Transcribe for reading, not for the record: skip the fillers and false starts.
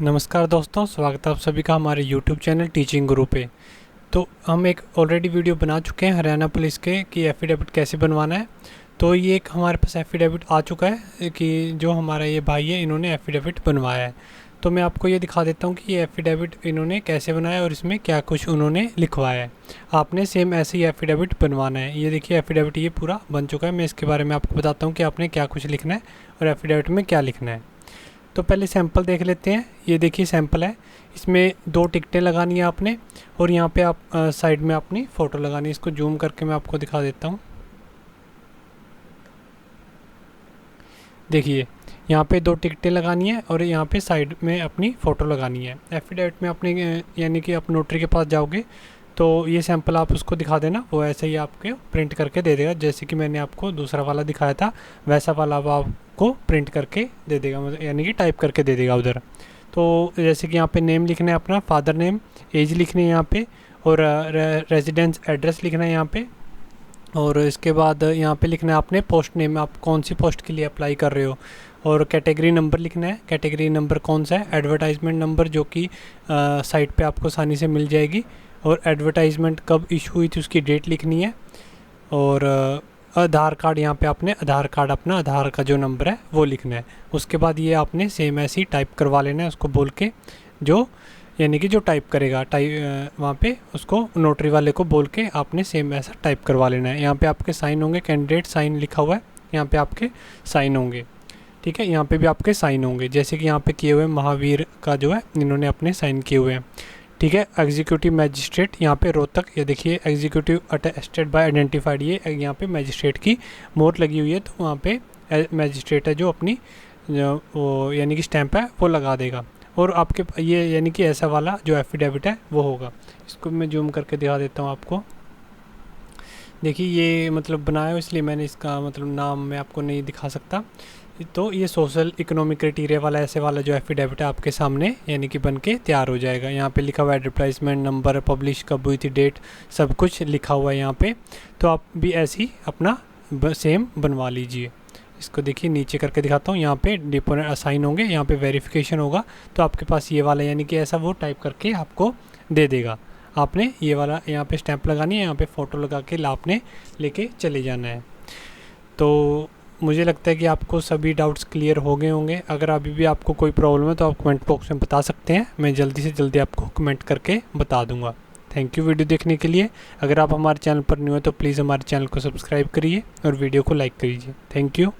नमस्कार दोस्तों, स्वागत है आप सभी का हमारे YouTube चैनल टीचिंग गुरु पे। तो हम एक ऑलरेडी वीडियो बना चुके हैं हरियाणा पुलिस के कि एफिडेविट कैसे बनवाना है। तो ये एक हमारे पास एफिडेविट आ चुका है कि जो हमारा ये भाई है इन्होंने एफिडेविट बनवाया है। तो मैं आपको ये दिखा देता हूँ कि ये एफिडेविट इन्होंने कैसे बनाया और इसमें क्या कुछ उन्होंने लिखवाया है। आपने सेम ऐसे ही एफिडेविट बनवाना है। ये देखिए एफिडेविट ये पूरा बन चुका है। मैं इसके बारे में आपको बताता हूँ कि आपने क्या कुछ लिखना है और एफिडेविट में क्या लिखना है। तो पहले सैंपल देख लेते हैं। ये देखिए सैंपल है, इसमें 2 टिकटें लगानी है आपने और यहाँ पे आप साइड में अपनी फ़ोटो लगानी है। इसको जूम करके मैं आपको दिखा देता हूँ। देखिए यहाँ पे 2 टिकटें लगानी है और यहाँ पे साइड में अपनी फ़ोटो लगानी है। एफिडेविट में अपने यानी कि आप नोटरी के पास जाओगे तो ये सैंपल आप उसको दिखा देना, वो ऐसे ही आपके प्रिंट करके दे देगा। जैसे कि मैंने आपको दूसरा वाला दिखाया था वैसा वाला वो आपको प्रिंट करके दे देगा, मतलब यानी कि टाइप करके दे देगा उधर। तो जैसे कि यहाँ पे नेम लिखना है अपना, फादर नेम, एज लिखनी है यहाँ पे और रेजिडेंस एड्रेस लिखना है यहाँ पे। और इसके बाद यहाँ पे लिखना है आपने पोस्ट नेम, आप कौन सी पोस्ट के लिए अप्लाई कर रहे हो, और कैटेगरी नंबर लिखना है। कैटेगरी नंबर कौन सा है, एडवर्टाइजमेंट नंबर जो कि साइट पे आपको आसानी से मिल जाएगी, और एडवर्टाइजमेंट कब इशू हुई थी उसकी डेट लिखनी है। और आधार कार्ड, यहाँ पे आपने आधार कार्ड अपना आधार का जो नंबर है वो लिखना है। उसके बाद ये आपने सेम ऐसे ही टाइप करवा लेना है उसको बोल के, जो यानी कि जो टाइप करेगा वहाँ पे उसको नोटरी वाले को बोल के आपने सेम ऐसा टाइप करवा लेना है। यहाँ पे आपके साइन होंगे, कैंडिडेट साइन लिखा हुआ है, यहाँ पे आपके साइन होंगे। ठीक है, यहाँ पे भी आपके साइन होंगे जैसे कि यहाँ पे किए हुए महावीर का जो है इन्होंने अपने साइन किए हुए हैं। ठीक है, एग्जीक्यूटिव मैजिस्ट्रेट यहाँ पे रोहतक, ये देखिए एग्जीक्यूटिव अटेस्टेड बाय आइडेंटिफाइड, ये यहाँ पे मैजिस्ट्रेट की मोहर लगी हुई है। तो वहाँ पे मैजिस्ट्रेट है जो अपनी वो यानी कि स्टैंप है वो लगा देगा। और आपके ये यानी कि ऐसा वाला जो एफिडेविट है वो होगा। इसको मैं जूम करके दिखा देता हूँ आपको। देखिए ये मतलब बनाया हो इसलिए मैंने इसका मतलब नाम मैं आपको नहीं दिखा सकता। तो ये सोशल इकोनॉमिक क्राइटेरिया वाला ऐसे वाला जो एफिडेविट है आपके सामने यानी कि बन के तैयार हो जाएगा। यहाँ पे लिखा हुआ है एडवर्टाइजमेंट नंबर, पब्लिश कब हुई थी, डेट, सब कुछ लिखा हुआ है यहाँ पे। तो आप भी ऐसे ही अपना सेम बनवा लीजिए। इसको देखिए नीचे करके दिखाता हूँ। यहाँ पे डिपोनेंट असाइन होंगे, यहाँ पे वेरिफिकेशन होगा, तो आपके पास ये वाला यानी कि ऐसा वो टाइप करके आपको दे देगा। आपने ये वाला यहाँ पे स्टैंप लगानी है, यहाँ पे फ़ोटो लगा के आपने लेके चले जाना है। तो मुझे लगता है कि आपको सभी डाउट्स क्लियर हो गए होंगे। अगर अभी भी आपको कोई प्रॉब्लम है तो आप कमेंट बॉक्स में बता सकते हैं, मैं जल्दी से जल्दी आपको कमेंट करके बता दूंगा। थैंक यू वीडियो देखने के लिए। अगर आप हमारे चैनल पर न्यू है तो प्लीज़ हमारे चैनल को सब्सक्राइब करिए और वीडियो को लाइक करिए। Thank you.